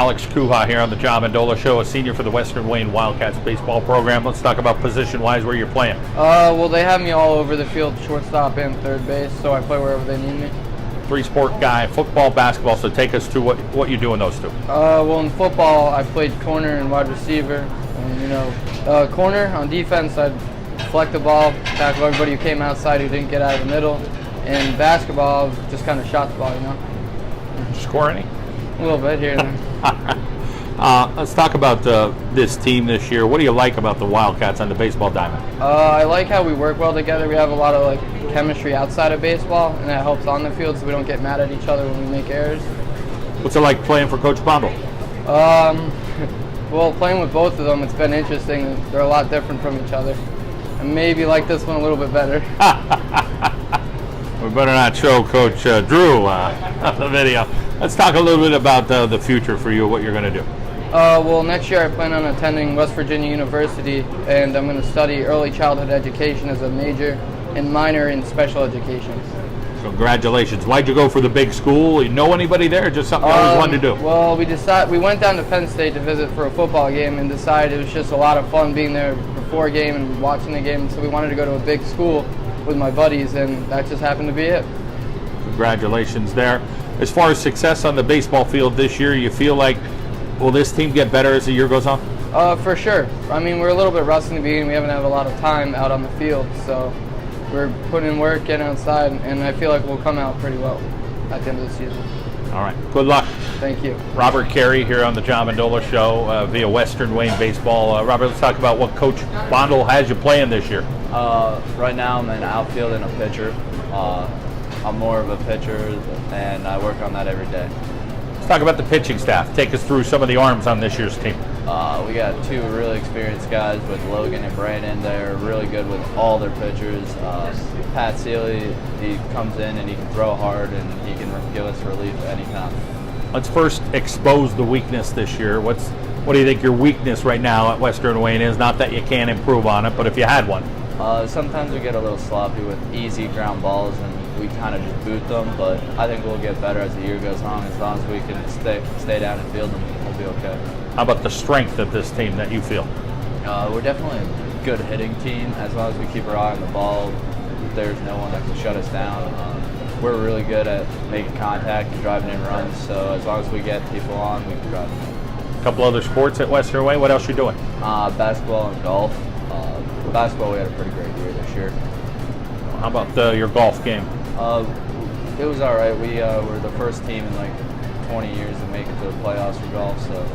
Alex Kuha here on the John Mendola Show, a senior for the Western Wayne Wildcats baseball program. Let's talk about position-wise where you're playing. Well, they have me all over the field, shortstop and third base, so I play wherever they need me. Three-sport guy, football, basketball, so take us to what you do in those two. Well, in football, I played corner and wide receiver. And, corner, on defense, I'd deflect the ball, tackle everybody who came outside who didn't get out of the middle. And basketball, just kind of shot the ball, Score any? A little bit here and there. Let's talk about this team this year. What do you like about the Wildcats on the baseball diamond? I like how we work well together. We have a lot of chemistry outside of baseball, and that helps on the field so we don't get mad at each other when we make errors. What's it like playing for Coach Bondel? Well, playing with both of them, it's been interesting. They're a lot different from each other. And maybe like this one a little bit better. We better not show Coach Drew the video. Let's talk a little bit about the future for you, what you're going to do. Well, next year I plan on attending West Virginia University, and I'm going to study early childhood education as a major and minor in special education. Congratulations. Why'd you go for the big school? You know anybody there, or just something you always wanted to do? Well, we went down to Penn State to visit for a football game and decided it was just a lot of fun being there before a game and watching the game, so we wanted to go to a big school with my buddies, and that just happened to be it. Congratulations there. As far as success on the baseball field this year, you feel like, will this team get better as the year goes on? For sure. I mean, we're a little bit rusty in the beginning. We haven't had a lot of time out on the field, so we're putting in work, getting outside, and I feel like we'll come out pretty well at the end of the season. All right. Good luck. Thank you. Robert Carey here on the John Mendola Show via Western Wayne Baseball. Robert, let's talk about what Coach Bondel has you playing this year. Right now I'm an outfield and a pitcher. I'm more of a pitcher, and I work on that every day. Let's talk about the pitching staff. Take us through some of the arms on this year's team. We got two really experienced guys with Logan and Brandon. They're really good with all their pitchers. Pat Seeley, he comes in and he can throw hard and he can give us relief anytime. Let's first expose the weakness this year. What do you think your weakness right now at Western Wayne is? Not that you can't improve on it, but if you had one. Sometimes we get a little sloppy with easy ground balls and we kind of just boot them, but I think we'll get better as the year goes on. As long as we can stay down and field them, we'll be okay. How about the strength of this team that you feel? We're definitely a good hitting team. As long as we keep our eye on the ball, there's no one that can shut us down. We're really good at making contact and driving in runs, so as long as we get people on, we can drive them. A couple other sports at Western Wayne. What else you doing? Basketball and golf. Basketball, we had a pretty great year this year. How about your golf game? It was all right. We were the first team in 20 years to make it to the playoffs for golf, so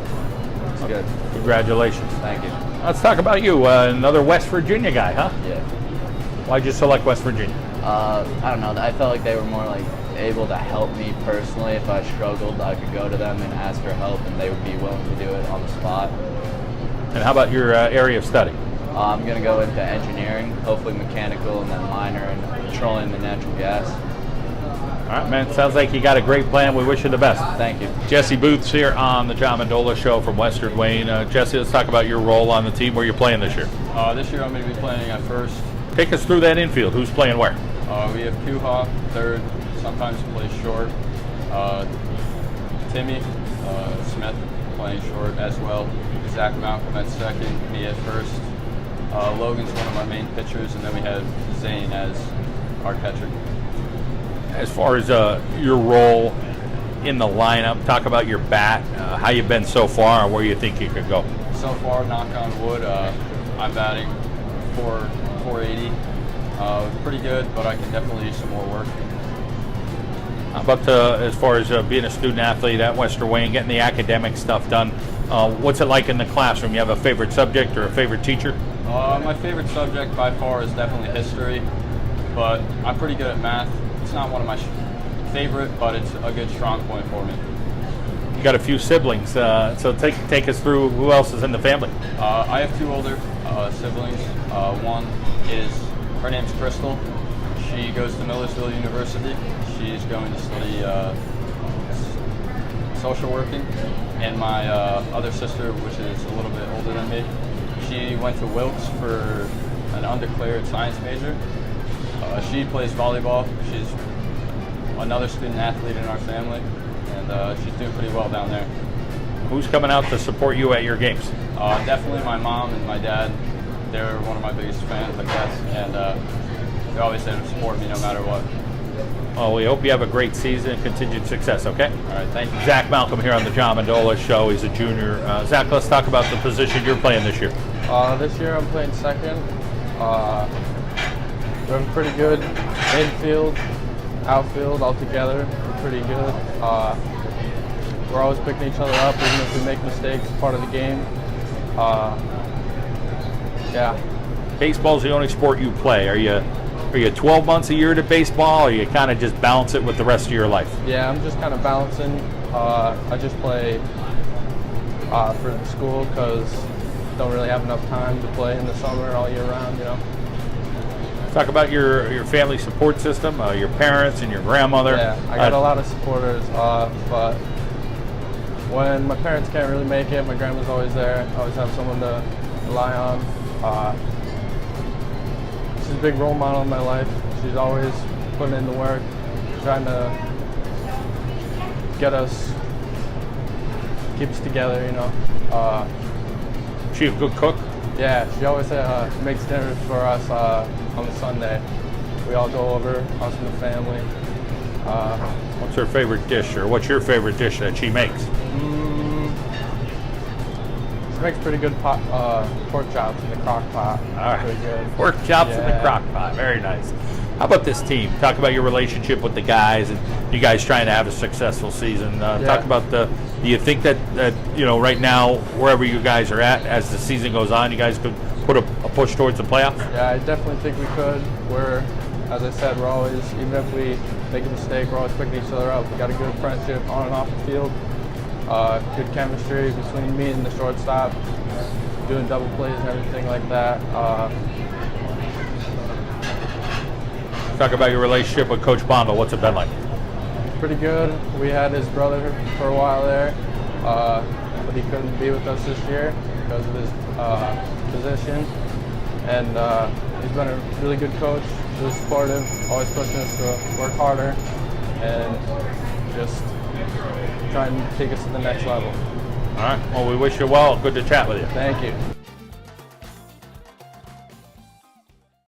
it's good. Congratulations. Thank you. Let's talk about you, another West Virginia guy, huh? Yeah. Why'd you select West Virginia? I don't know. I felt like they were more able to help me personally. If I struggled, I could go to them and ask for help, and they would be willing to do it on the spot. And how about your area of study? I'm going to go into engineering, hopefully mechanical, and then minor in petroleum and natural gas. All right, man. Sounds like you got a great plan. We wish you the best. Thank you. Jesse Booth's here on the John Mendola Show from Western Wayne. Jesse, let's talk about your role on the team. Where you're playing this year? This year I'm going to be playing at first. Take us through that infield. Who's playing where? We have Kuha, third, sometimes plays short. Timmy Smith playing short as well. Zach Malcolm at second, me at first. Logan's one of our main pitchers, and then we have Zane as our catcher. As far as your role in the lineup, talk about your bat, how you've been so far, and where you think you could go. So far, knock on wood, I'm batting 480. Pretty good, but I can definitely use some more work. How about as far as being a student athlete at Western Wayne, getting the academic stuff done? What's it like in the classroom? You have a favorite subject or a favorite teacher? My favorite subject by far is definitely history, but I'm pretty good at math. It's not one of my favorite, but it's a good strong point for me. You got a few siblings, so take us through who else is in the family. I have two older siblings. One is, her name's Crystal. She goes to Millersville University. She's going to study social working. And my other sister, which is a little bit older than me, she went to Wilkes for an undeclared science major. She plays volleyball. She's another student athlete in our family, and she's doing pretty well down there. Who's coming out to support you at your games? Definitely my mom and my dad. They're one of my biggest fans, I guess, and they're always there to support me no matter what. Well, we hope you have a great season and continued success, okay? All right, thank you. Zach Malcolm here on the John Mendola Show. He's a junior. Zach, let's talk about the position you're playing this year. This year I'm playing second. Doing pretty good infield, outfield all together. We're pretty good. We're always picking each other up, even if we make mistakes. It's part of the game. Yeah. Baseball's the only sport you play. Are you 12 months a year to baseball, or you kind of just balance it with the rest of your life? Yeah, I'm just kind of balancing. I just play for the school because don't really have enough time to play in the summer all year round, you know. Talk about your family support system, your parents and your grandmother. Yeah, I got a lot of supporters, but when my parents can't really make it, my grandma's always there. I always have someone to rely on. She's a big role model in my life. She's always putting in the work, trying to get us, keep us together, you know. She a good cook? Yeah, she always makes dinners for us on the Sunday. We all go over, us and the family. What's her favorite dish, or what's your favorite dish that she makes? She makes pretty good pork chops in the crock pot. All right. Pretty good. Pork chops in the Yeah. crock pot. Very nice. How about this team? Talk about your relationship with the guys and you guys trying to have a successful season. Talk about do you think that you know, right now, wherever you guys are at, as the season goes on, you guys could put a push towards the playoffs? Yeah, I definitely think we could. As I said, we're always, even if we make a mistake, we're always picking each other up. We got a good friendship on and off the field. Good chemistry between me and the shortstop, doing double plays and everything like that. Talk about your relationship with Coach Bondel. What's it been like? Pretty good. We had his brother for a while there, but he couldn't be with us this year because of his position. And he's been a really good coach, really supportive, always pushing us to work harder and just trying to take us to the next level. All right. Well, we wish you well. Good to chat with you. Thank you.